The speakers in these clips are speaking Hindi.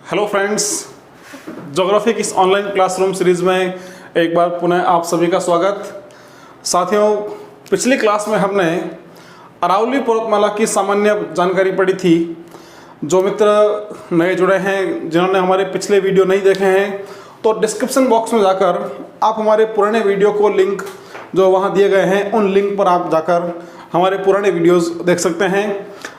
हेलो फ्रेंड्स, ज्योग्राफी की इस ऑनलाइन क्लासरूम सीरीज़ में एक बार पुनः आप सभी का स्वागत। साथियों, पिछली क्लास में हमने अरावली पर्वतमाला की सामान्य जानकारी पढ़ी थी। जो मित्र नए जुड़े हैं, जिन्होंने हमारे पिछले वीडियो नहीं देखे हैं, तो डिस्क्रिप्शन बॉक्स में जाकर आप हमारे पुराने वीडियो को लिंक जो वहाँ दिए गए हैं, उन लिंक पर आप जाकर हमारे पुराने वीडियोस देख सकते हैं।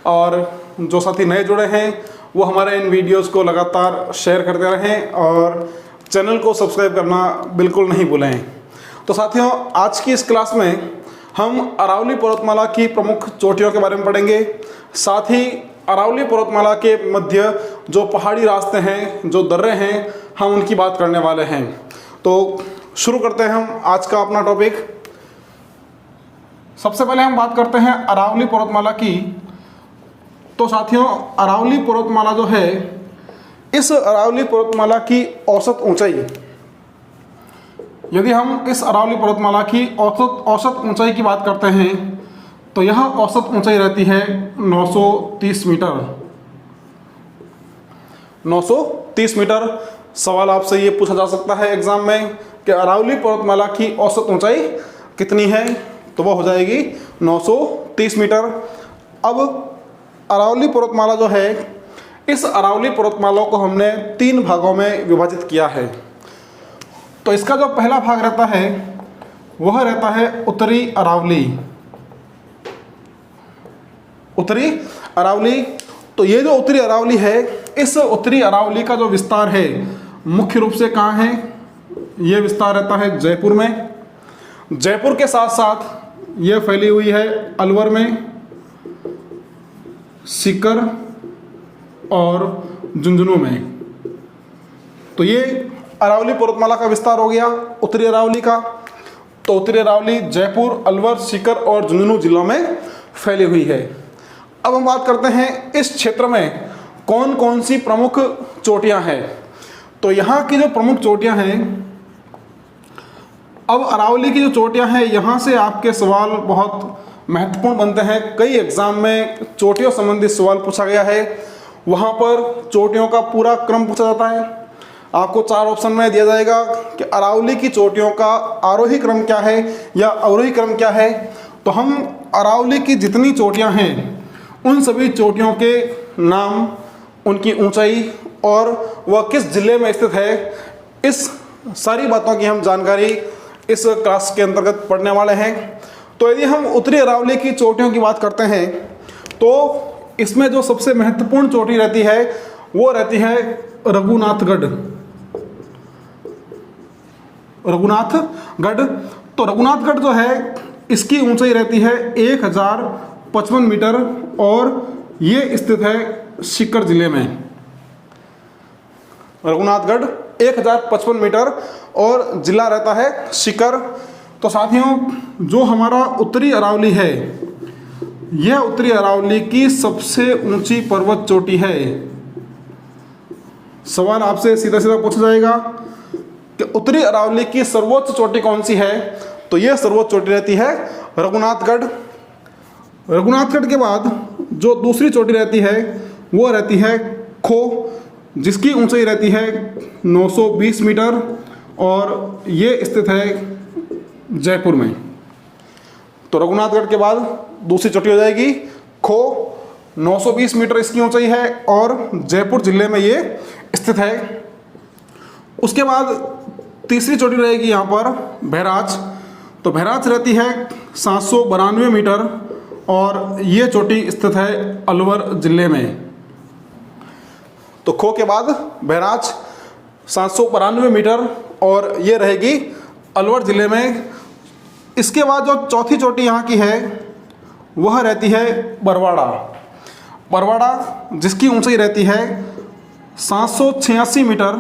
और जो साथी नए जुड़े हैं वो हमारे इन वीडियोस को लगातार शेयर करते रहें और चैनल को सब्सक्राइब करना बिल्कुल नहीं भूलें। तो साथियों, आज की इस क्लास में हम अरावली पर्वतमाला की प्रमुख चोटियों के बारे में पढ़ेंगे। साथ ही अरावली पर्वतमाला के मध्य जो पहाड़ी रास्ते हैं, जो दर्रे हैं, हम उनकी बात करने वाले हैं। तो शुरू करते हैं हम आज का अपना टॉपिक। सबसे पहले हम बात करते हैं अरावली पर्वतमाला की। तो साथियों, अरावली पर्वतमाला जो है, इस अरावली पर्वतमाला की औसत ऊंचाई, यदि हम इस अरावली पर्वतमाला की औसत ऊंचाई की बात करते हैं तो यह औसत ऊंचाई रहती है 930 मीटर। 930 मीटर। सवाल आपसे ये पूछा जा सकता है एग्जाम में कि अरावली पर्वतमाला की औसत ऊंचाई कितनी है, तो वह हो जाएगी 930 मीटर। अब अरावली पर्वतमाला जो है, इस अरावली पर्वतमाला को हमने 3 भागों में विभाजित किया है। तो इसका जो पहला भाग रहता है वह रहता है उत्तरी अरावली। उत्तरी अरावली। तो ये जो उत्तरी अरावली है, इस उत्तरी अरावली का जो विस्तार है मुख्य रूप से कहाँ है? ये विस्तार रहता है जयपुर में। जयपुर के साथ साथ ये फैली हुई है अलवर में, सीकर और झुंझुनू में। तो ये अरावली पर्वतमाला का विस्तार हो गया उत्तरी अरावली का। तो उत्तरी अरावली जयपुर, अलवर, सीकर और झुंझुनू जिलों में फैली हुई है। अब हम बात करते हैं इस क्षेत्र में कौन कौन सी प्रमुख चोटियां हैं। तो यहाँ की जो प्रमुख चोटियां हैं, अब अरावली की जो चोटियां हैं, यहाँ से आपके सवाल बहुत महत्वपूर्ण बनते हैं। कई एग्जाम में चोटियों संबंधित सवाल पूछा गया है। वहाँ पर चोटियों का पूरा क्रम पूछा जाता है। आपको 4 ऑप्शन में दिया जाएगा कि अरावली की चोटियों का आरोही क्रम क्या है या अवरोही क्रम क्या है। तो हम अरावली की जितनी चोटियाँ हैं उन सभी चोटियों के नाम, उनकी ऊंचाई और वह किस जिले में स्थित है, इस सारी बातों की हम जानकारी इस क्लास के अंतर्गत पढ़ने वाले हैं। तो यदि हम उत्तरी अरावली की चोटियों की बात करते हैं तो इसमें जो सबसे महत्वपूर्ण चोटी रहती है वो रहती है रघुनाथगढ़। रघुनाथगढ़। तो रघुनाथगढ़ जो है, इसकी ऊंचाई रहती है 1055 मीटर और ये स्थित है सीकर जिले में। रघुनाथगढ़ 1055 मीटर और जिला रहता है सीकर। तो साथियों, जो हमारा उत्तरी अरावली है, यह उत्तरी अरावली की सबसे ऊंची पर्वत चोटी है। सवाल आपसे सीधा सीधा पूछा जाएगा कि उत्तरी अरावली की सर्वोच्च चोटी कौन सी है, तो यह सर्वोच्च चोटी रहती है रघुनाथगढ़। रघुनाथगढ़ के बाद जो दूसरी चोटी रहती है वो रहती है खो, जिसकी ऊंचाई रहती है 920 मीटर और ये स्थित है जयपुर में। तो रघुनाथगढ़ के बाद दूसरी चोटी हो जाएगी खो, 920 मीटर इसकी ऊंचाई है और जयपुर जिले में ये स्थित है। उसके बाद तीसरी चोटी रहेगी यहाँ पर बहराज। तो बहराज रहती है 792 मीटर और ये चोटी स्थित है अलवर जिले में। तो खो के बाद बहराज 792 मीटर और ये रहेगी अलवर जिले में। इसके बाद जो चौथी चोटी यहाँ की है वह रहती है बरवाड़ा। बरवाड़ा, जिसकी ऊंचाई रहती है 786 मीटर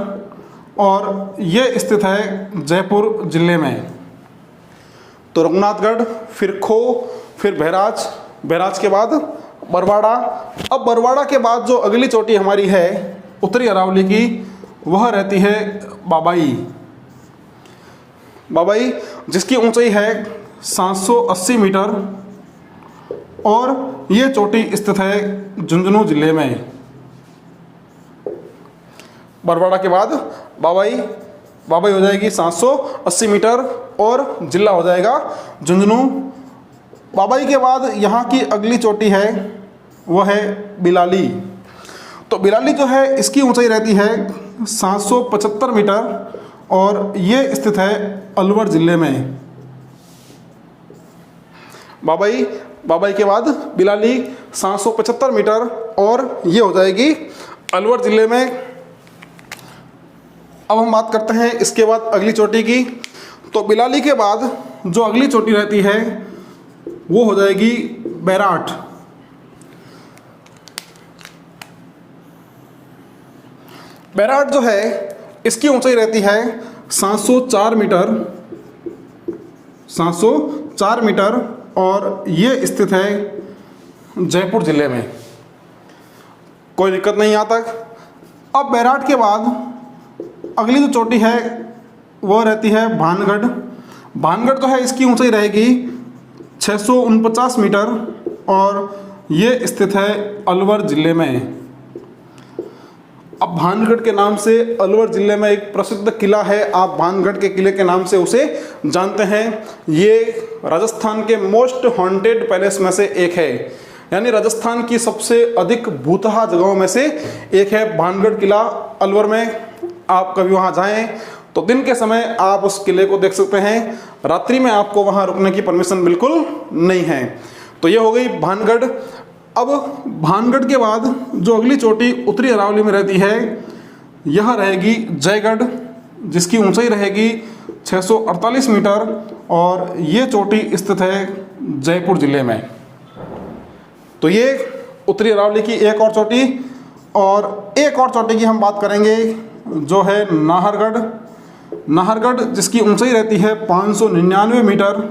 और ये स्थित है जयपुर जिले में। तो रघुनाथगढ़, फिर खो, फिर बहराज, बहराज के बाद बरवाड़ा। अब बरवाड़ा के बाद जो अगली चोटी हमारी है उत्तरी अरावली की, वह रहती है बाबाई। बाबाई, जिसकी ऊंचाई है 780 मीटर और ये चोटी स्थित है झुंझुनू जिले में। बरवाड़ा के बाद बाबई, बाबई हो जाएगी 780 मीटर और जिला हो जाएगा झुंझुनू। बाबई के बाद यहाँ की अगली चोटी है वो है बिलाली। तो बिलाली जो है इसकी ऊंचाई रहती है 775 मीटर और ये स्थित है अलवर ज़िले में। बाबई, बाबई के बाद बिलाली 775 मीटर और ये हो जाएगी अलवर ज़िले में। अब हम बात करते हैं इसके बाद अगली चोटी की। तो बिलाली के बाद जो अगली चोटी रहती है वो हो जाएगी बैराट। बैराट जो है इसकी ऊंचाई रहती है 704 मीटर, 704 मीटर और ये स्थित है जयपुर ज़िले में। कोई दिक्कत नहीं यहाँ तक। अब बैराट के बाद अगली जो चोटी है वो रहती है भानगढ़। भानगढ़ जो है इसकी ऊंचाई रहेगी 649 मीटर और ये स्थित है अलवर ज़िले में। अब भानगढ़ के नाम से अलवर ज़िले में एक प्रसिद्ध किला है, आप भानगढ़ के किले के नाम से उसे जानते हैं। ये राजस्थान के मोस्ट हॉन्टेड पैलेस में से एक है, यानी राजस्थान की सबसे अधिक भूतहा जगहों में से एक है भानगढ़ किला अलवर में। आप कभी वहाँ जाएं तो दिन के समय आप उस किले को देख सकते हैं, रात्रि में आपको वहाँ रुकने की परमिशन बिल्कुल नहीं है। तो ये हो गई भानगढ़। अब भानगढ़ के बाद जो अगली चोटी उत्तरी अरावली में रहती है यह रहेगी जयगढ़, जिसकी ऊंचाई रहेगी 648 मीटर और ये चोटी स्थित है जयपुर ज़िले में। तो ये उत्तरी अरावली की एक और चोटी। और एक और चोटी की हम बात करेंगे जो है नाहरगढ़। नाहरगढ़ जिसकी ऊंचाई रहती है 599 मीटर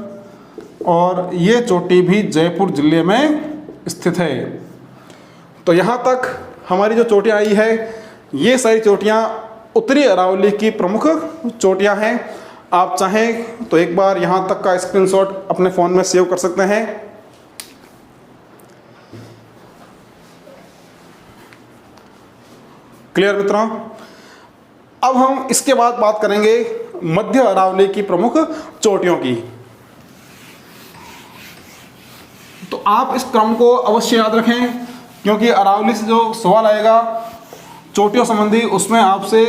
और ये चोटी भी जयपुर ज़िले में स्थित है। तो यहाँ तक हमारी जो चोटियाँ आई है ये सारी चोटियाँ उत्तरी अरावली की प्रमुख चोटियाँ हैं। आप चाहें तो एक बार यहाँ तक का स्क्रीनशॉट अपने फ़ोन में सेव कर सकते हैं। क्लियर मित्रों? अब हम इसके बाद बात करेंगे मध्य अरावली की प्रमुख चोटियों की। तो आप इस क्रम को अवश्य याद रखें क्योंकि अरावली से जो सवाल आएगा चोटियों संबंधी उसमें आपसे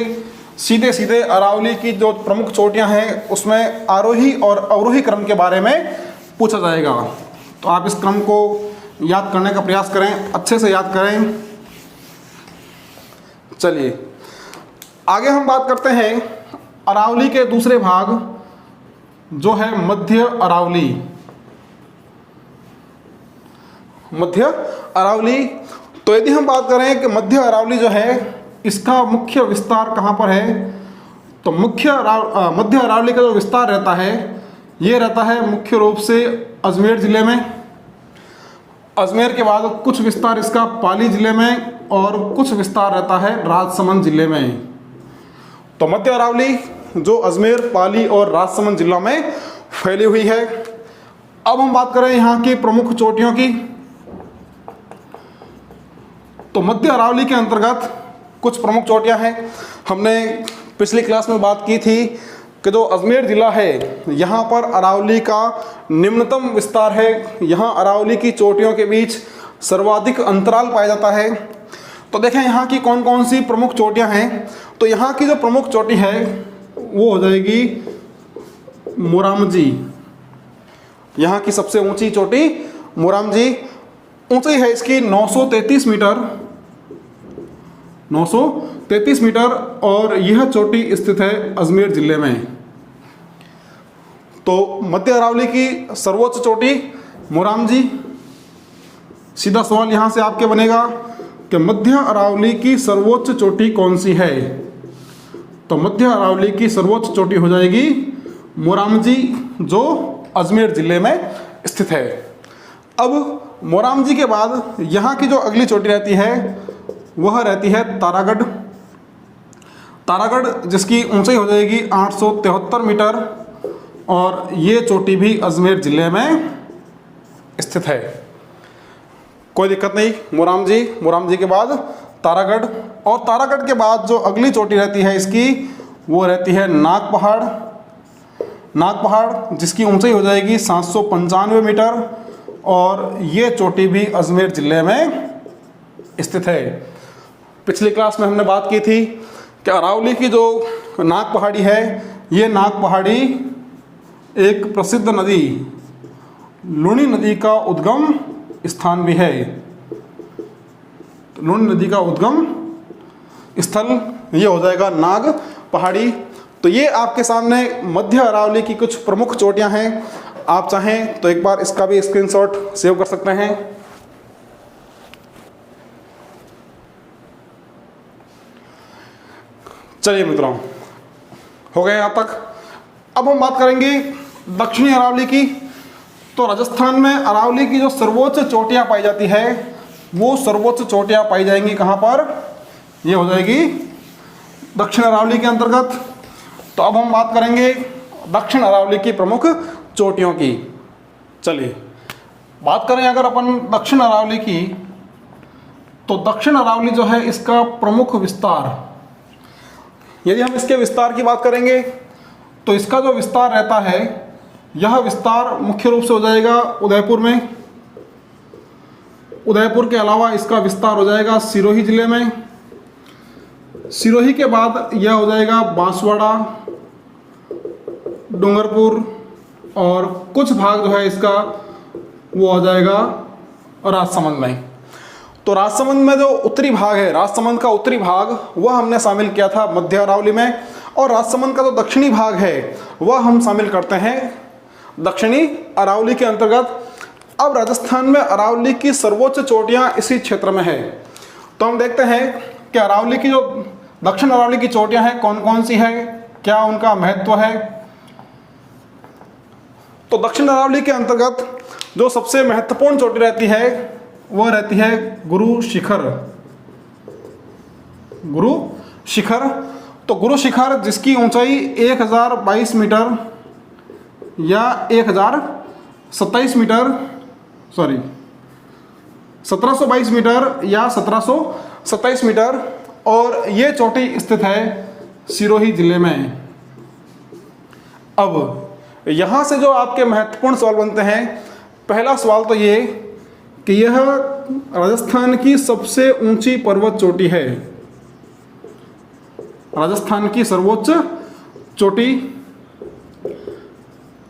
सीधे सीधे अरावली की जो प्रमुख चोटियां हैं उसमें आरोही और अवरोही क्रम के बारे में पूछा जाएगा। तो आप इस क्रम को याद करने का प्रयास करें, अच्छे से याद करें। चलिए आगे हम बात करते हैं अरावली के दूसरे भाग जो है मध्य अरावली। मध्य अरावली, तो यदि हम बात करें कि मध्य अरावली जो है इसका मुख्य विस्तार कहाँ पर है, तो मध्य अरावली का जो विस्तार रहता है ये रहता है मुख्य रूप से अजमेर ज़िले में। अजमेर के बाद कुछ विस्तार इसका पाली ज़िले में और कुछ विस्तार रहता है राजसमंद ज़िले में। तो मध्य अरावली जो अजमेर, पाली और राजसमंद जिला में फैली हुई है। अब हम बात करें यहाँ की प्रमुख चोटियों की। तो मध्य अरावली के अंतर्गत कुछ प्रमुख चोटियां हैं। हमने पिछली क्लास में बात की थी कि जो अजमेर ज़िला है यहाँ पर अरावली का निम्नतम विस्तार है। यहाँ अरावली की चोटियों के बीच सर्वाधिक अंतराल पाया जाता है। तो देखें यहाँ की कौन कौन सी प्रमुख चोटियां हैं। तो यहाँ की जो प्रमुख चोटी है वो हो जाएगी मोरामजी। यहाँ की सबसे ऊंची चोटी मोरामजी, ऊंचाई है इसकी 933 मीटर, 933 मीटर और यह चोटी स्थित है अजमेर ज़िले में। तो मध्य अरावली की सर्वोच्च चोटी मोरामजी। सीधा सवाल यहाँ से आपके बनेगा कि मध्य अरावली की सर्वोच्च चोटी कौन सी है। तो मध्य अरावली की सर्वोच्च चोटी हो जाएगी मोरामजी जो अजमेर ज़िले में स्थित है। अब मोरामजी के बाद यहाँ की जो अगली चोटी रहती है वह रहती है तारागढ़। तारागढ़ जिसकी ऊंचाई हो जाएगी 873 मीटर और ये चोटी भी अजमेर ज़िले में स्थित है। कोई दिक्कत नहीं। मोरामजी के बाद तारागढ़, और तारागढ़ के बाद जो अगली चोटी रहती है इसकी वो रहती है नाग पहाड़। नाग पहाड़ जिसकी ऊंचाई हो जाएगी 795 मीटर, और ये चोटी भी अजमेर ज़िले में स्थित है। पिछली क्लास में हमने बात की थी कि अरावली की जो नाग पहाड़ी है, ये नाग पहाड़ी एक प्रसिद्ध नदी लूनी नदी का उद्गम स्थान भी है। लूनी नदी का उद्गम स्थल ये हो जाएगा नाग पहाड़ी। तो ये आपके सामने मध्य अरावली की कुछ प्रमुख चोटियां हैं। आप चाहें तो एक बार इसका भी स्क्रीनशॉट सेव कर सकते हैं। चलिए मित्रों, हो गए यहाँ तक। अब हम बात करेंगे दक्षिणी अरावली की। तो राजस्थान में अरावली की जो सर्वोच्च चोटियां पाई जाती है, वो सर्वोच्च चोटियां पाई जाएंगी कहाँ पर? ये हो जाएगी दक्षिण अरावली के अंतर्गत। तो अब हम बात करेंगे दक्षिण अरावली की प्रमुख चोटियों की। चलिए बात करें अगर अपन दक्षिण अरावली की, तो दक्षिण अरावली जो है इसका प्रमुख विस्तार, यदि हम इसके विस्तार की बात करेंगे तो इसका जो विस्तार रहता है, यह विस्तार मुख्य रूप से हो जाएगा उदयपुर में। उदयपुर के अलावा इसका विस्तार हो जाएगा सिरोही जिले में। सिरोही के बाद यह हो जाएगा बांसवाड़ा, डूंगरपुर, और कुछ भाग जो है इसका वो हो जाएगा राजसमंद में। तो राजसमंद में जो उत्तरी भाग है, राजसमंद का उत्तरी भाग, वह हमने शामिल किया था मध्य अरावली में, और राजसमंद का जो दक्षिणी भाग है वह हम शामिल करते हैं दक्षिणी अरावली के अंतर्गत। अब राजस्थान में अरावली की सर्वोच्च चोटियां इसी क्षेत्र में है। तो हम देखते हैं कि अरावली की जो दक्षिण अरावली की चोटियां हैं कौन कौन सी है, क्या उनका महत्व है। तो दक्षिण अरावली के अंतर्गत जो सबसे महत्वपूर्ण चोटी रहती है वह रहती है गुरु शिखर। गुरु शिखर, तो गुरु शिखर जिसकी ऊंचाई 1022 मीटर या 1027 मीटर, सॉरी 1722 मीटर या 1727 मीटर, और ये चोटी स्थित है सिरोही जिले में। अब यहाँ से जो आपके महत्वपूर्ण सवाल बनते हैं, पहला सवाल तो ये कि यह राजस्थान की सबसे ऊंची पर्वत चोटी है। राजस्थान की सर्वोच्च चोटी।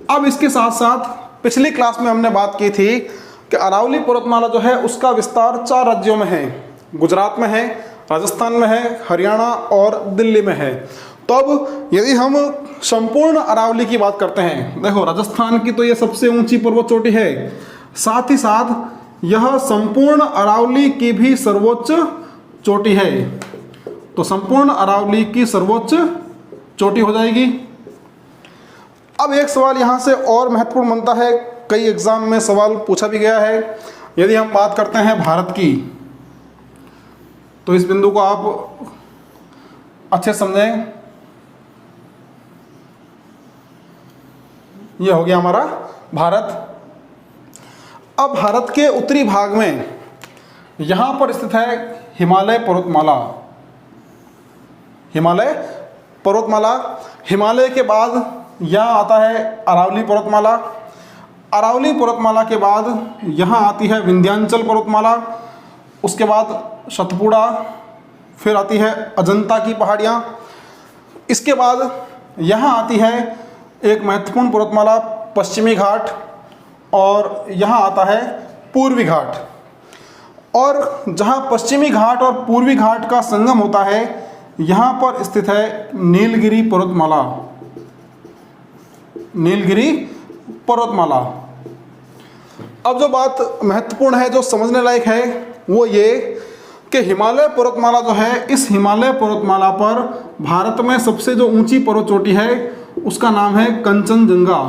अब इसके साथ साथ पिछली क्लास में हमने बात की थी कि अरावली पर्वतमाला जो है उसका विस्तार 4 राज्यों में है। गुजरात में है, राजस्थान में है, हरियाणा और दिल्ली में है। तो अब यदि हम संपूर्ण अरावली की बात करते हैं, देखो राजस्थान की तो ये सबसे ऊंची पर्वत चोटी है, साथ ही साथ यह संपूर्ण अरावली की भी सर्वोच्च चोटी है। तो संपूर्ण अरावली की सर्वोच्च चोटी हो जाएगी। अब एक सवाल यहाँ से और महत्वपूर्ण बनता है, कई एग्जाम में सवाल पूछा भी गया है। यदि हम बात करते हैं भारत की, तो इस बिंदु को आप अच्छे समझें। यह हो गया हमारा भारत। अब भारत के उत्तरी भाग में यहाँ पर स्थित है हिमालय पर्वतमाला। हिमालय पर्वतमाला, हिमालय के बाद यहाँ आता है अरावली पर्वतमाला। अरावली पर्वतमाला के बाद यहाँ आती है विंध्याचल पर्वतमाला, उसके बाद सतपुड़ा, फिर आती है अजंता की पहाड़ियाँ। इसके बाद यहाँ आती है एक महत्वपूर्ण पर्वतमाला पश्चिमी घाट, और यहाँ आता है पूर्वी घाट। और जहाँ पश्चिमी घाट और पूर्वी घाट का संगम होता है, यहाँ पर स्थित है नीलगिरी पर्वतमाला। नीलगिरी पर्वतमाला। अब जो बात महत्वपूर्ण है, जो समझने लायक है, वो ये कि हिमालय पर्वतमाला जो है, इस हिमालय पर्वतमाला पर भारत में सबसे जो ऊंची पर्वत चोटी है उसका नाम है कंचनजंगा।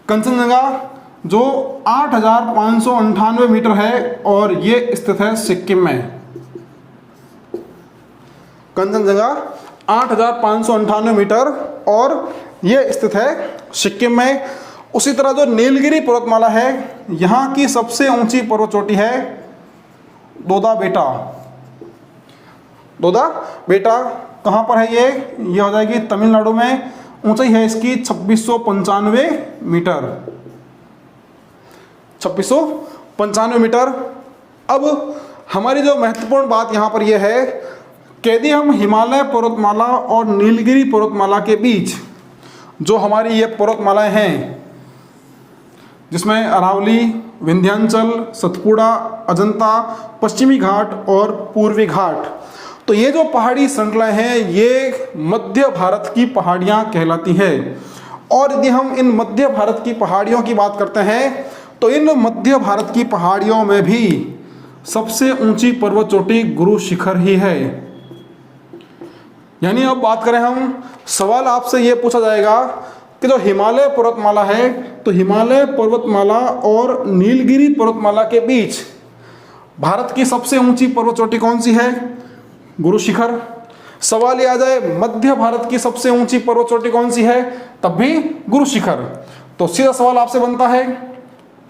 कंचनजंगा जो 8,598 मीटर है, और ये स्थित है सिक्किम में। कंचनजंगा 8,598 मीटर और ये स्थित है सिक्किम में। उसी तरह जो नीलगिरी पर्वतमाला है, यहाँ की सबसे ऊंची पर्वत चोटी है दोदा बेटा। दोदा बेटा कहाँ पर है ये हो जाएगी तमिलनाडु में। ऊंचाई है इसकी 2695 मीटर, 2695 मीटर। अब हमारी जो महत्वपूर्ण बात यहाँ पर यह है कि यदि हम हिमालय पर्वतमाला और नीलगिरी पर्वतमाला के बीच जो हमारी ये पर्वतमालाएं हैं, जिसमें अरावली, विंध्याचल, सतपुड़ा, अजंता, पश्चिमी घाट और पूर्वी घाट, तो ये जो पहाड़ी श्रृंखलाएं हैं ये मध्य भारत की पहाड़ियाँ कहलाती हैं। और यदि हम इन मध्य भारत की पहाड़ियों की बात करते हैं तो इन मध्य भारत की पहाड़ियों में भी सबसे ऊंची पर्वत चोटी गुरु शिखर ही है। यानी अब बात करें हम, सवाल आपसे ये पूछा जाएगा कि जो हिमालय पर्वतमाला है तो हिमालय पर्वतमाला और नीलगिरी पर्वतमाला के बीच भारत की सबसे ऊंची पर्वत चोटी कौन सी है? गुरु शिखर। सवाल ये आ जाए मध्य भारत की सबसे ऊंची पर्वत चोटी कौन सी है? तब भी गुरु शिखर। तो सीधा सवाल आपसे बनता है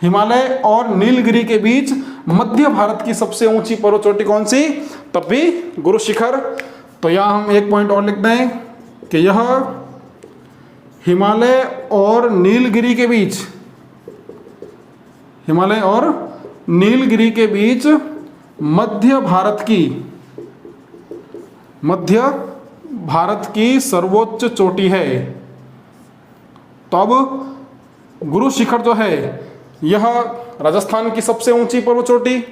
हिमालय और नीलगिरी के बीच मध्य भारत की सबसे ऊंची पर्वत चोटी कौन सी? तब भी गुरु शिखर। तो यहाँ हम एक पॉइंट और लिख दें कि यह हिमालय और नीलगिरी के बीच, हिमालय और नीलगिरी के बीच मध्य भारत की सर्वोच्च चोटी है। तो अब गुरु शिखर जो है यह राजस्थान की सबसे ऊंची पर्वत चोटी,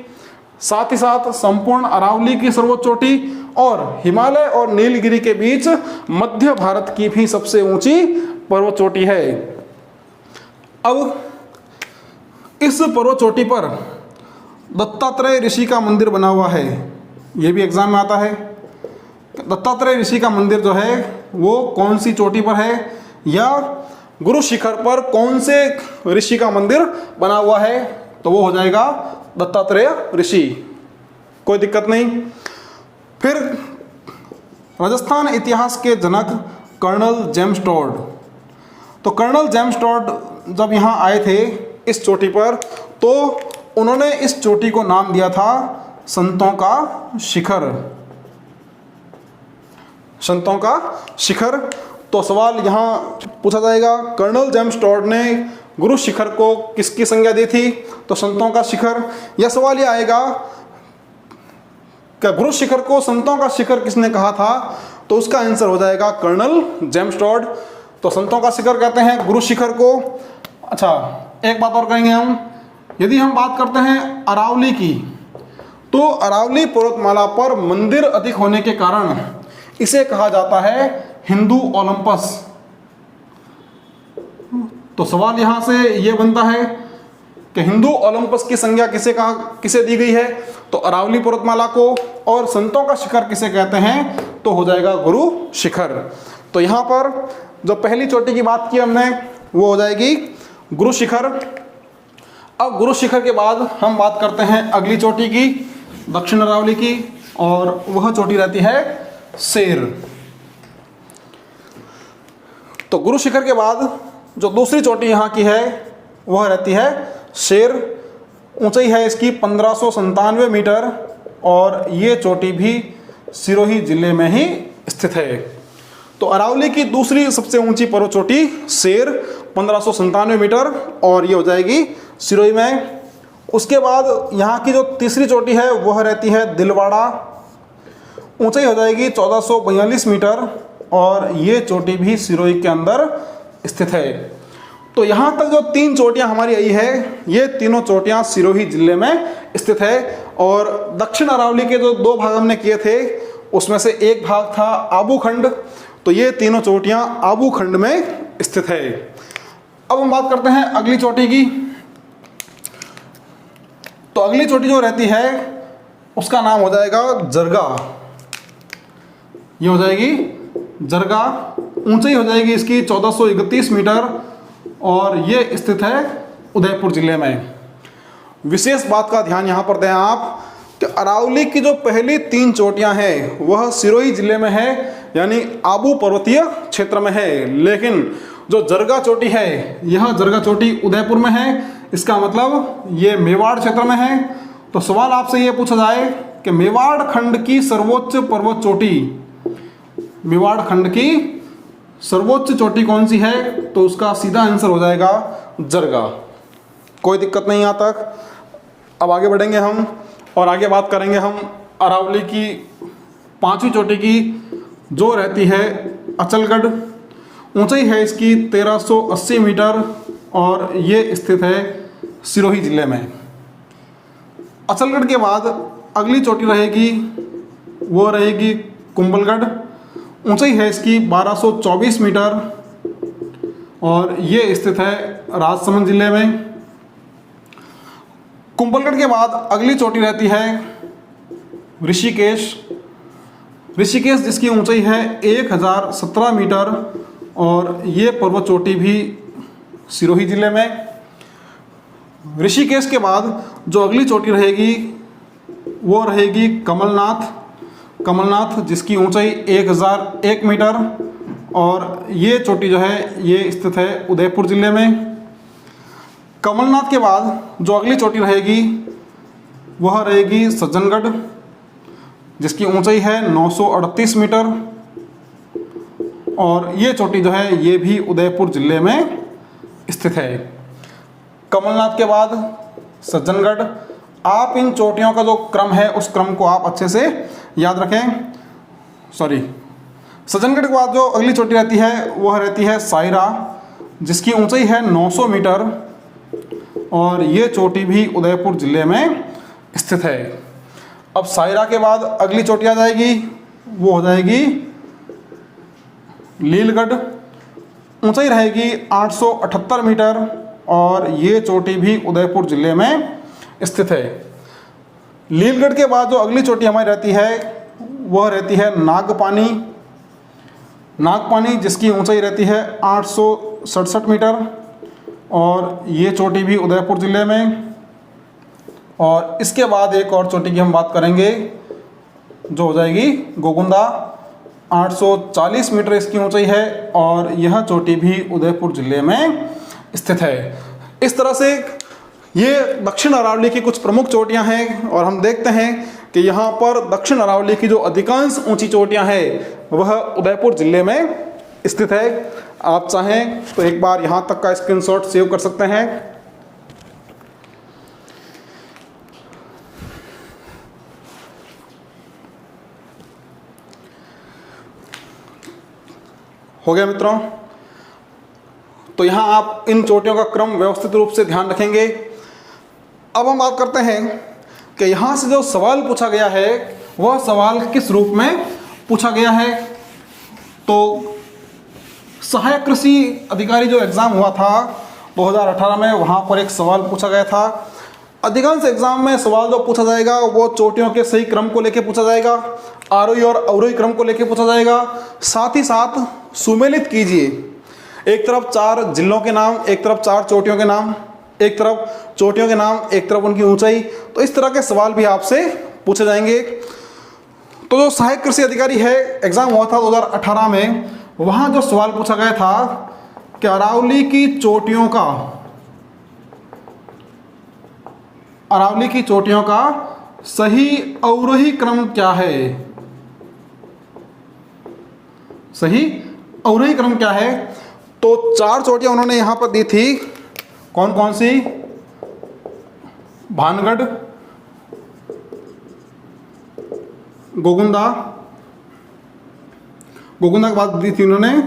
साथ ही साथ संपूर्ण अरावली की सर्वोच्च चोटी और हिमालय और नीलगिरी के बीच मध्य भारत की भी सबसे ऊंची पर्वत चोटी है। अब इस पर्वत चोटी पर दत्तात्रेय ऋषि का मंदिर बना हुआ है, यह भी एग्जाम में आता है। दत्तात्रेय ऋषि का मंदिर जो है वो कौन सी चोटी पर है, या गुरु शिखर पर कौन से ऋषि का मंदिर बना हुआ है? तो वो हो जाएगा दत्तात्रेय ऋषि, कोई दिक्कत नहीं। फिर राजस्थान इतिहास के जनक कर्नल जेम्स टोड, तो कर्नल जेम्स टोड जब यहाँ आए थे इस चोटी पर तो उन्होंने इस चोटी को नाम दिया था संतों का शिखर, संतों का शिखर। तो सवाल यहाँ पूछा जाएगा कर्नल जेम्स टोड ने गुरु शिखर को किसकी संज्ञा दी थी? तो संतों का शिखर। यह सवाल ये आएगा कि गुरु शिखर को संतों का शिखर किसने कहा था? तो उसका आंसर हो जाएगा कर्नल जेम्स टोड। तो संतों का शिखर कहते हैं गुरु शिखर को। अच्छा, एक बात और कहेंगे हम, यदि हम बात करते हैं अरावली की, तो अरावली पर्वतमाला पर मंदिर अधिक होने के कारण इसे कहा जाता है हिंदू ओलंपस। तो सवाल यहां से यह बनता है कि हिंदू ओलंपस की संज्ञा किसे दी गई है? तो अरावली पर्वतमाला को। और संतों का शिखर किसे कहते हैं? तो हो जाएगा गुरु शिखर। तो यहां पर जो पहली चोटी की बात की हमने वो हो जाएगी गुरु शिखर। अब गुरु शिखर के बाद हम बात करते हैं अगली चोटी की, दक्षिण अरावली की, और वह चोटी रहती है शेर। तो गुरु शिखर के बाद जो दूसरी चोटी यहाँ की है वह रहती है शेर। ऊंचाई है इसकी 1597 मीटर और ये चोटी भी सिरोही जिले में ही स्थित है। तो अरावली की दूसरी सबसे ऊंची पर्वत चोटी शेर 1597 मीटर और ये हो जाएगी सिरोही में। उसके बाद यहाँ की जो तीसरी चोटी है वह रहती है दिलवाड़ा। ऊंचाई हो जाएगी 1442 मीटर और ये चोटी भी सिरोही के अंदर स्थित है। तो यहाँ तक जो तीन चोटियाँ हमारी आई है ये तीनों चोटियाँ सिरोही जिले में स्थित है। और दक्षिण अरावली के जो दो भाग हमने किए थे उसमें से एक भाग था आबू खंड, तो ये तीनों चोटियाँ आबू खंड में स्थित है। अब हम बात करते हैं अगली चोटी की। तो अगली चोटी जो रहती है उसका नाम हो जाएगा जरगा। ये हो जाएगी जरगा। ऊंचाई हो जाएगी इसकी 1431 मीटर और ये स्थित है उदयपुर जिले में। विशेष बात का ध्यान यहाँ पर दें आप कि अरावली की जो पहली तीन चोटियाँ हैं वह सिरोही जिले में है, यानी आबू पर्वतीय क्षेत्र में है, लेकिन जो जरगा चोटी है यह जरगा चोटी उदयपुर में है। इसका मतलब ये मेवाड़ क्षेत्र में है। तो सवाल आपसे ये पूछा जाए कि मेवाड़ खंड की सर्वोच्च पर्वत चोटी, मेवाड़ खंड की सर्वोच्च चोटी कौन सी है? तो उसका सीधा आंसर हो जाएगा जरगा। कोई दिक्कत नहीं यहाँ तक। अब आगे बढ़ेंगे हम और आगे बात करेंगे हम अरावली की 5वीं चोटी की, जो रहती है अचलगढ़। ऊंचाई है इसकी 1380 मीटर और ये स्थित है सिरोही जिले में। अचलगढ़ के बाद अगली चोटी रहेगी वो रहेगी कुंभलगढ़। ऊंचाई है इसकी 1224 मीटर और ये स्थित है राजसमंद जिले में। कुंभलगढ़ के बाद अगली चोटी रहती है ऋषिकेश। ऋषिकेश जिसकी ऊंचाई है 1017 मीटर और ये पर्वत चोटी भी सिरोही जिले में। ऋषिकेश के बाद जो अगली चोटी रहेगी वो रहेगी कमलनाथ। कमलनाथ जिसकी ऊंचाई 1001 मीटर और ये चोटी जो है ये स्थित है उदयपुर जिले में। कमलनाथ के बाद जो अगली चोटी रहेगी वह रहेगी सज्जनगढ़, जिसकी ऊंचाई है 938 मीटर और ये चोटी जो है ये भी उदयपुर जिले में स्थित है। कमलनाथ के बाद सज्जनगढ़। आप इन चोटियों का जो क्रम है उस क्रम को आप अच्छे से याद रखें। सज्जनगढ़ के बाद जो अगली चोटी रहती है वह रहती है सायरा, जिसकी ऊंचाई है 900 मीटर और ये चोटी भी उदयपुर जिले में स्थित है। अब सायरा के बाद अगली चोटी आ जाएगी वो हो जाएगी लीलगढ़। ऊंचाई रहेगी 878 मीटर और ये चोटी भी उदयपुर जिले में स्थित है। लीलगढ़ के बाद जो अगली चोटी हमारी रहती है वह रहती है नागपानी। नागपानी जिसकी ऊंचाई रहती है 867 मीटर और ये चोटी भी उदयपुर ज़िले में। और इसके बाद एक और चोटी की हम बात करेंगे जो हो जाएगी गोगुंदा। 840 मीटर इसकी ऊंचाई है और यह चोटी भी उदयपुर ज़िले में स्थित है। इस तरह से ये दक्षिण अरावली की कुछ प्रमुख चोटियां हैं और हम देखते हैं कि यहाँ पर दक्षिण अरावली की जो अधिकांश ऊंची चोटियां हैं वह उदयपुर ज़िले में स्थित है। आप चाहें तो एक बार यहाँ तक का स्क्रीनशॉट सेव कर सकते हैं। हो गया मित्रों। तो यहाँ आप इन चोटियों का क्रम व्यवस्थित रूप से ध्यान रखेंगे। अब हम बात करते हैं कि यहाँ से जो सवाल पूछा गया है वह सवाल किस रूप में पूछा गया है। तो सहायक कृषि अधिकारी जो एग्ज़ाम हुआ था 2018 में, वहाँ पर एक सवाल पूछा गया था। अधिकांश एग्जाम में सवाल जो पूछा जाएगा वो चोटियों के सही क्रम को लेकर पूछा जाएगा, आरोही और अवरोही क्रम को लेकर पूछा जाएगा। साथ ही साथ सुमेलित कीजिए, एक तरफ 4 जिलों के नाम, एक तरफ 4 चोटियों के नाम, एक तरफ चोटियों के नाम, एक तरफ उनकी ऊंचाई। तो इस तरह के सवाल भी आपसे पूछे जाएंगे। तो जो सहायक कृषि अधिकारी है एग्जाम हुआ था 2018 में, वहाँ जो सवाल पूछा गया था कि अरावली की चोटियों का सही अवरोही क्रम क्या है। सही अवरोही क्रम क्या है? तो 4 चोटियां उन्होंने यहां पर दी थी। कौन कौन सी? भानगढ़, गोगुंदा के बाद दी थी उन्होंने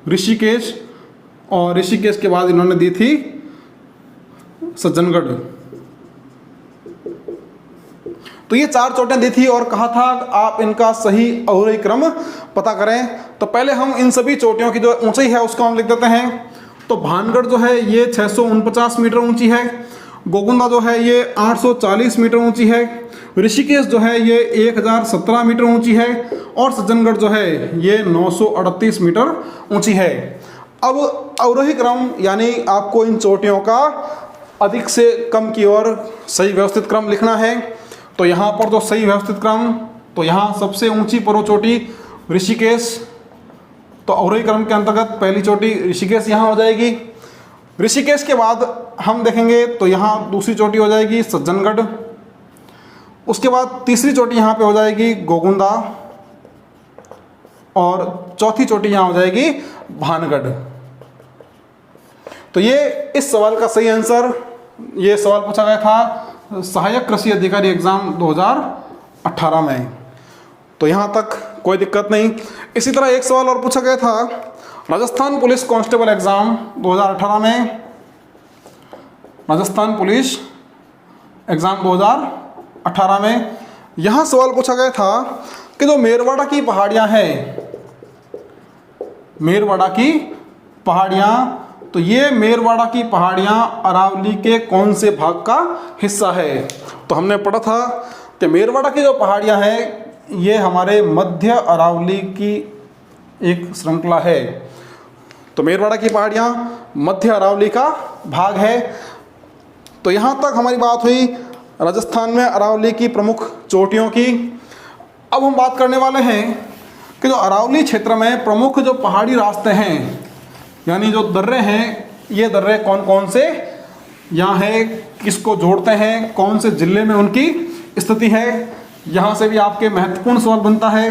ऋषिकेश, और ऋषिकेश के बाद इन्होंने दी थी सज्जनगढ़। तो ये 4 चोटियां दी थी और कहा था आप इनका सही अवरोही क्रम पता करें। तो पहले हम इन सभी चोटियों की जो ऊंचाई है उसको हम लिख देते हैं। तो भानगढ़ जो है ये 649 मीटर ऊंची है, गोगुंदा जो है ये 840 मीटर ऊंची है, ऋषिकेश जो है ये 1017 मीटर ऊंची है और सज्जनगढ़ जो है ये 938 मीटर ऊंची है। अब अवरोही क्रम यानी आपको इन चोटियों का अधिक से कम की ओर सही व्यवस्थित क्रम लिखना है। तो यहाँ पर जो सही व्यवस्थित क्रम, तो यहाँ सबसे ऊंची पर्वत चोटी ऋषिकेश, तो अवरोही क्रम के अंतर्गत पहली चोटी ऋषिकेश यहाँ हो जाएगी। ऋषिकेश के बाद हम देखेंगे तो यहाँ दूसरी चोटी हो जाएगी सज्जनगढ़, उसके बाद तीसरी चोटी यहाँ पे हो जाएगी गोगुंदा और चौथी चोटी यहाँ हो जाएगी भानगढ़। तो ये इस सवाल का सही आंसर, ये सवाल पूछा गया था सहायक कृषि अधिकारी एग्जाम 2018 में। तो यहाँ तक कोई दिक्कत नहीं। इसी तरह एक सवाल और पूछा गया था राजस्थान पुलिस कांस्टेबल एग्जाम 2018 में, राजस्थान पुलिस एग्जाम 2018 में यहाँ सवाल पूछा गया था कि जो मेरवाड़ा की पहाड़ियाँ हैं, मेरवाड़ा की पहाड़ियाँ, तो ये मेरवाड़ा की पहाड़ियाँ अरावली के कौन से भाग का हिस्सा है? तो हमने पढ़ा था कि मेरवाड़ा की जो पहाड़ियाँ हैं ये हमारे मध्य अरावली की एक श्रृंखला है। तो मेरवाड़ा की पहाड़ियाँ मध्य अरावली का भाग है। तो यहाँ तक हमारी बात हुई राजस्थान में अरावली की प्रमुख चोटियों की। अब हम बात करने वाले हैं कि जो अरावली क्षेत्र में प्रमुख जो पहाड़ी रास्ते हैं, यानी जो दर्रे हैं, ये दर्रे कौन कौन से यहाँ है, किसको जोड़ते हैं, कौन से जिले में उनकी स्थिति है, यहाँ से भी आपके महत्वपूर्ण सवाल बनता है।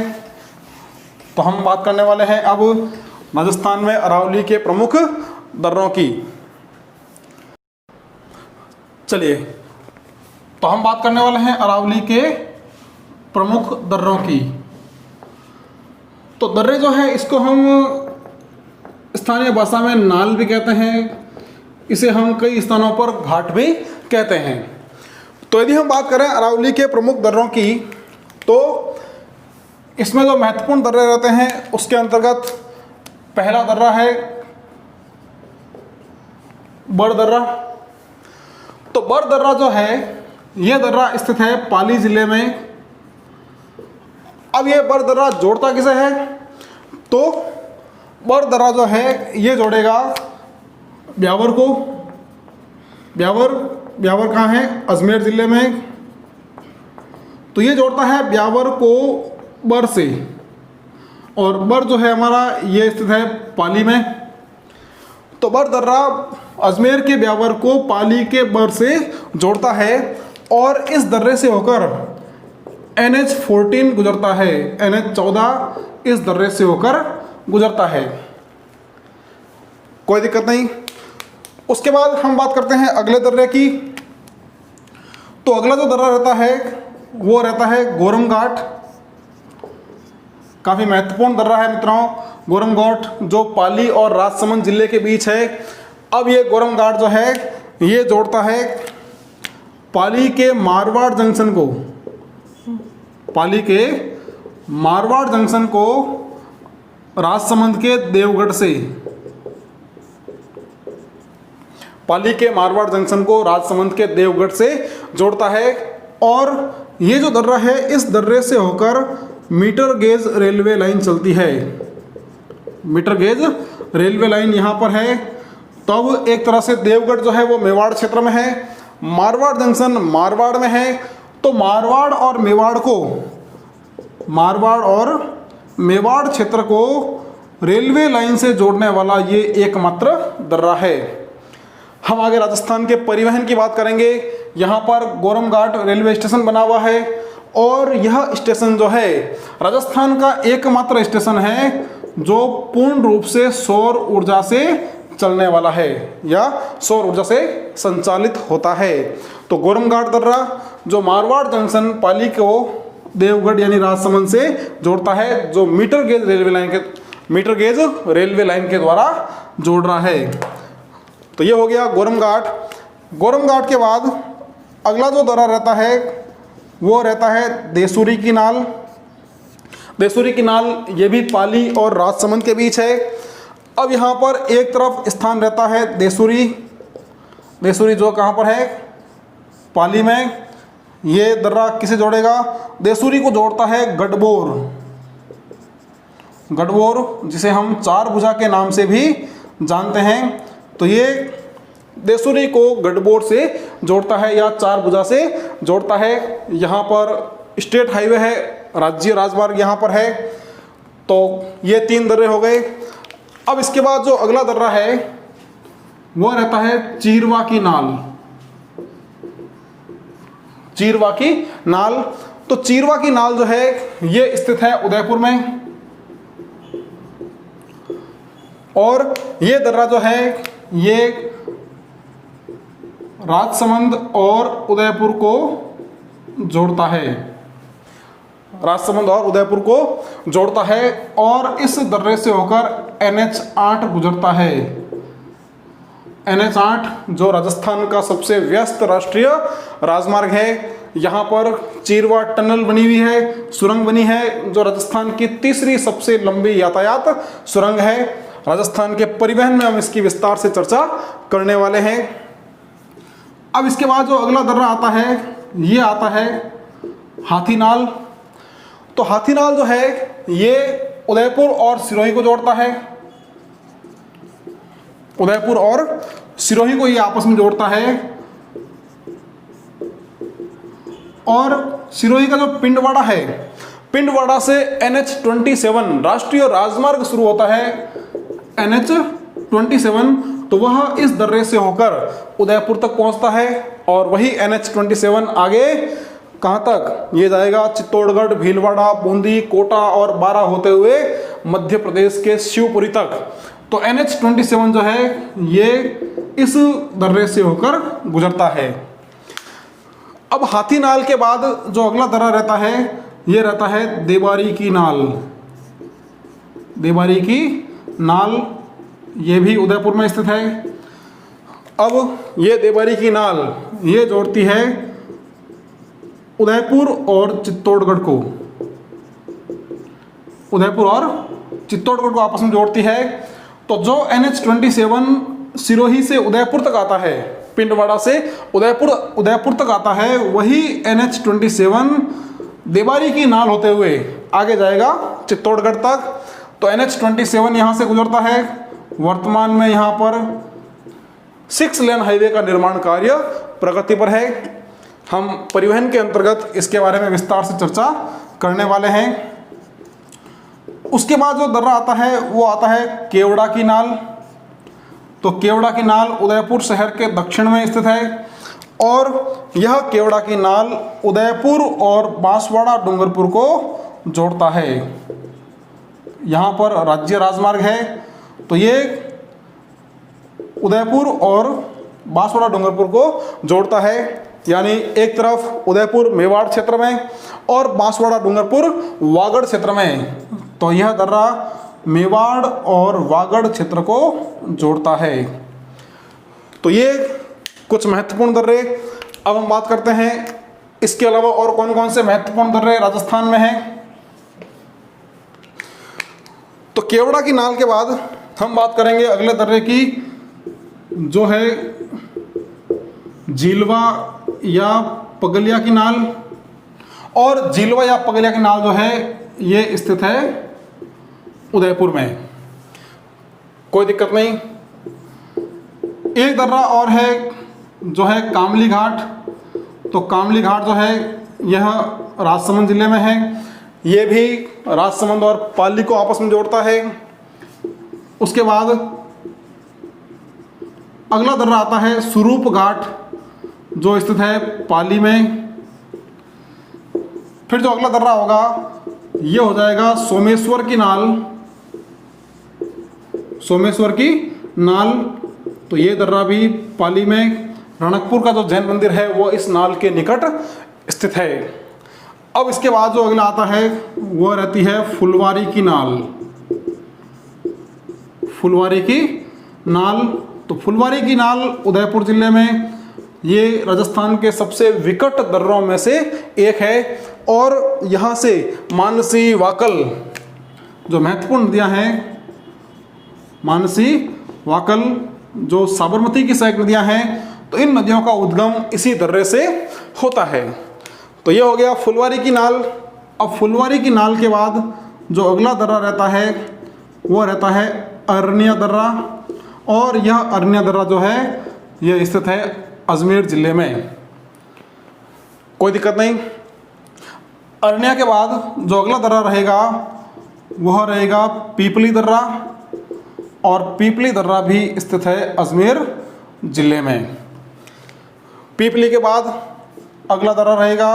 तो हम बात करने वाले हैं अब राजस्थान में अरावली के प्रमुख दर्रों की। चलिए, तो हम बात करने वाले हैं अरावली के प्रमुख दर्रों की। तो दर्रे जो है इसको हम स्थानीय भाषा में नाल भी कहते हैं, इसे हम कई स्थानों पर घाट भी कहते हैं। तो यदि हम बात करें अरावली के प्रमुख दर्रों की, तो इसमें जो महत्वपूर्ण दर्रे रहते हैं उसके अंतर्गत पहला दर्रा है बड़ दर्रा। तो बड़ दर्रा जो है यह दर्रा स्थित है पाली जिले में। अब ये बड़ दर्रा जोड़ता किसे है? तो बड़ दर्रा जो है ये जोड़ेगा ब्यावर को। ब्यावर कहाँ है? अजमेर ज़िले में। तो ये जोड़ता है ब्यावर को बर से, और बर जो है हमारा ये स्थित है पाली में। तो बर दर्रा अजमेर के ब्यावर को पाली के बर से जोड़ता है और इस दर्रे से होकर NH14 गुजरता है। NH14 इस दर्रे से होकर गुजरता है, कोई दिक्कत नहीं। उसके बाद हम बात करते हैं अगले दर्रे की। तो अगला जो दर्रा रहता है वो रहता है गोरम घाट। काफ़ी महत्वपूर्ण दर्रा है मित्रों गोरम घाट, जो पाली और राजसमंद जिले के बीच है। अब ये गोरम घाट जो है ये जोड़ता है पाली के मारवाड़ जंक्शन को, पाली के मारवाड़ जंक्शन को राजसमंद के देवगढ़ से, पाली के मारवाड़ जंक्शन को राजसमंद के देवगढ़ से जोड़ता है। और ये जो दर्रा है इस दर्रे से होकर मीटर गेज रेलवे लाइन चलती है। मीटर गेज रेलवे लाइन यहाँ पर है। तब एक तरह से देवगढ़ जो है वो मेवाड़ क्षेत्र में है, मारवाड़ जंक्शन मारवाड़ में है। तो मारवाड़ और मेवाड़ क्षेत्र को रेलवे लाइन से जोड़ने वाला ये एकमात्र दर्रा है। हम आगे राजस्थान के परिवहन की बात करेंगे। यहाँ पर गोरम घाट रेलवे स्टेशन बना हुआ है और यह स्टेशन जो है राजस्थान का एकमात्र स्टेशन है जो पूर्ण रूप से सौर ऊर्जा से चलने वाला है या सौर ऊर्जा से संचालित होता है। तो गोरम घाट दर्रा जो मारवाड़ जंक्शन पाली को देवगढ़ यानी राजसमंद से जोड़ता है, जो मीटर गेज रेलवे लाइन के द्वारा जोड़ रहा है। तो ये हो गया गोरम घाट। गोरम घाट के बाद अगला जो दर्रा रहता है वो रहता है देसूरी की नाल। देसूरी की नाल ये भी पाली और राजसमंद के बीच है। अब यहाँ पर एक तरफ स्थान रहता है देसूरी, देसूरी जो कहाँ पर है? पाली में। ये दर्रा किसे जोड़ेगा? देसूरी को जोड़ता है गढ़बोर, गढ़बोर जिसे हम चार भुजा के नाम से भी जानते हैं। तो ये देसूरी को गढ़बोर से जोड़ता है या चार भुजा से जोड़ता है। यहाँ पर स्टेट हाईवे है, राज्य राजमार्ग यहाँ पर है। तो ये तीन दर्रे हो गए। अब इसके बाद जो अगला दर्रा है वो रहता है चीरवा की नाल। चीरवा की नाल, तो चीरवा की नाल जो है ये स्थित है उदयपुर में, और ये दर्रा जो है ये राजसमंद और उदयपुर को जोड़ता है, राजसमंद और उदयपुर को जोड़ता है, और इस दर्रे से होकर NH8 गुजरता है। NH8 जो राजस्थान का सबसे व्यस्त राष्ट्रीय राजमार्ग है, यहाँ पर चीरवा टनल बनी हुई है, सुरंग बनी है, जो राजस्थान की तीसरी सबसे लंबी यातायात सुरंग है। राजस्थान के परिवहन में हम इसकी विस्तार से चर्चा करने वाले हैं। अब इसके बाद जो अगला दर्रा आता है ये आता है हाथीनाल। तो हाथीनाल जो है ये उदयपुर और सिरोही को जोड़ता है, उदयपुर और सिरोही को ये आपस में जोड़ता है, और सिरोही का जो पिंडवाड़ा है, पिंडवाड़ा से NH27 राष्ट्रीय राजमार्ग शुरू होता है, NH27, तो वह इस दर्रे से होकर उदयपुर तक पहुंचता है, और वही NH27 आगे कहाँ तक ये जाएगा, चित्तौड़गढ़, भीलवाड़ा, बूंदी, कोटा और बारा होते हुए मध्य प्रदेश के शिवपुरी तक। तो NH27 जो है ये इस दर्रे से होकर गुजरता है। अब हाथीनाल के बाद जो अगला दर्रा रहता है ये रहता है देबारी की नाल। देबारी की नाल ये भी उदयपुर में स्थित है। अब ये देबारी की नाल ये जोड़ती है उदयपुर और चित्तौड़गढ़ को, उदयपुर और चित्तौड़गढ़ को आपस में जोड़ती है। तो जो NH27 सिरोही से उदयपुर तक आता है, पिंडवाड़ा से उदयपुर तक आता है, वही NH27 देबारी की नाल होते हुए आगे जाएगा चित्तौड़गढ़ तक। तो NH27 यहाँ से गुजरता है। वर्तमान में यहाँ पर 6 लेन हाईवे का निर्माण कार्य प्रगति पर है। हम परिवहन के अंतर्गत इसके बारे में विस्तार से चर्चा करने वाले हैं। उसके बाद जो दर्रा आता है वो आता है केवड़ा की नाल। तो केवड़ा की नाल उदयपुर शहर के दक्षिण में स्थित है, और यह केवड़ा की नाल उदयपुर और बांसवाड़ा डूंगरपुर को जोड़ता है। यहाँ पर राज्य राजमार्ग है, तो ये उदयपुर और बांसवाड़ा डूंगरपुर को जोड़ता है, यानी एक तरफ उदयपुर मेवाड़ क्षेत्र में और बांसवाड़ा डूंगरपुर वागड़ क्षेत्र में। तो यह दर्रा मेवाड़ और वागड़ क्षेत्र को जोड़ता है। तो ये कुछ महत्वपूर्ण दर्रे। अब हम बात करते हैं इसके अलावा और कौन कौन से महत्वपूर्ण दर्रे राजस्थान में हैं। तो केवड़ा की नाल के बाद हम बात करेंगे अगले दर्रे की, जो है झीलवा या पगलिया की नाल। और झीलवा या पगलिया की नाल जो है ये स्थित है उदयपुर में, कोई दिक्कत नहीं। एक दर्रा और है जो है कामली घाट। तो कामली घाट जो है यह राजसमंद जिले में है, ये भी राजसमंद और पाली को आपस में जोड़ता है। उसके बाद अगला दर्रा आता है स्वरूप घाट, जो स्थित है पाली में। फिर जो अगला दर्रा होगा ये हो जाएगा सोमेश्वर की नाल। सोमेश्वर की नाल, तो ये दर्रा भी पाली में। रणकपुर का जो जैन मंदिर है वो इस नाल के निकट स्थित है। अब इसके बाद जो अगला आता है वो रहती है फुलवारी की नाल। फुलवारी की नाल, तो फुलवारी की नाल उदयपुर जिले में, ये राजस्थान के सबसे विकट दर्रों में से एक है। और यहाँ से मानसी, वाकल जो महत्वपूर्ण नदियाँ हैं, मानसी, वाकल जो साबरमती की सहायक नदियाँ हैं, तो इन नदियों का उद्गम इसी दर्रे से होता है। तो ये हो गया फुलवारी की नाल। अब फुलवारी की नाल के बाद जो अगला दर्रा रहता है वो रहता है अरनिया दर्रा। और यह अरनिया दर्रा जो है यह स्थित है अजमेर जिले में, कोई दिक्कत नहीं। अरनिया के बाद जो अगला दर्रा रहेगा वह रहेगा पीपली दर्रा। और पीपली दर्रा भी स्थित है अजमेर जिले में। पीपली के बाद अगला दर्रा रहेगा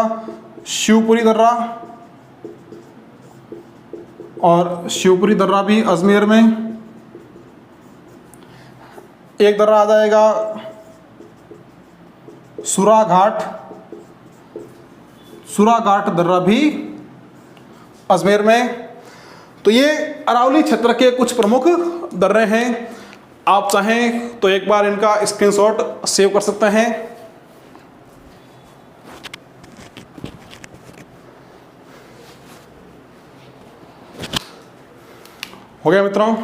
शिवपुरी दर्रा, और शिवपुरी दर्रा भी अजमेर में। एक दर्रा आ जाएगा सुराघाट, सुराघाट दर्रा भी अजमेर में। तो ये अरावली क्षेत्र के कुछ प्रमुख दर्रे हैं। आप चाहें तो एक बार इनका स्क्रीनशॉट सेव कर सकते हैं। हो गया मित्रों।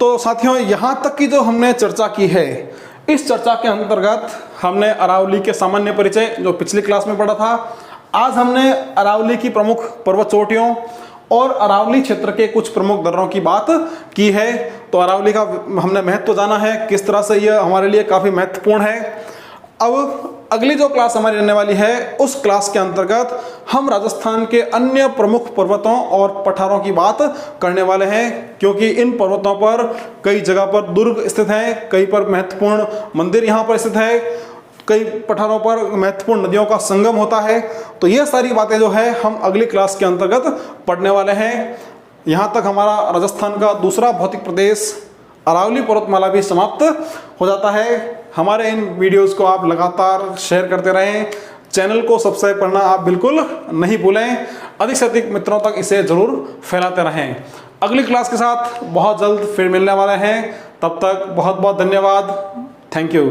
तो साथियों, यहां तक की जो हमने चर्चा की है, इस चर्चा के अंतर्गत हमने अरावली के सामान्य परिचय जो पिछली क्लास में पढ़ा था, आज हमने अरावली की प्रमुख पर्वत चोटियों और अरावली क्षेत्र के कुछ प्रमुख दर्रों की बात की है। तो अरावली का हमने महत्व जाना है, किस तरह से यह हमारे लिए काफ़ी महत्वपूर्ण है। अब अगली जो क्लास हमारी रहने वाली है, उस क्लास के अंतर्गत हम राजस्थान के अन्य प्रमुख पर्वतों और पठारों की बात करने वाले हैं, क्योंकि इन पर्वतों पर कई जगह पर दुर्ग स्थित हैं, कई पर महत्वपूर्ण मंदिर यहाँ पर स्थित है, कई पठारों पर महत्वपूर्ण नदियों का संगम होता है। तो ये सारी बातें जो है हम अगली क्लास के अंतर्गत पढ़ने वाले हैं। यहाँ तक हमारा राजस्थान का दूसरा भौतिक प्रदेश अरावली पर्वतमाला भी समाप्त हो जाता है। हमारे इन वीडियोस को आप लगातार शेयर करते रहें, चैनल को सब्सक्राइब करना आप बिल्कुल नहीं भूलें, अधिक से अधिक मित्रों तक इसे जरूर फैलाते रहें। अगली क्लास के साथ बहुत जल्द फिर मिलने वाले हैं, तब तक बहुत बहुत धन्यवाद। Thank you.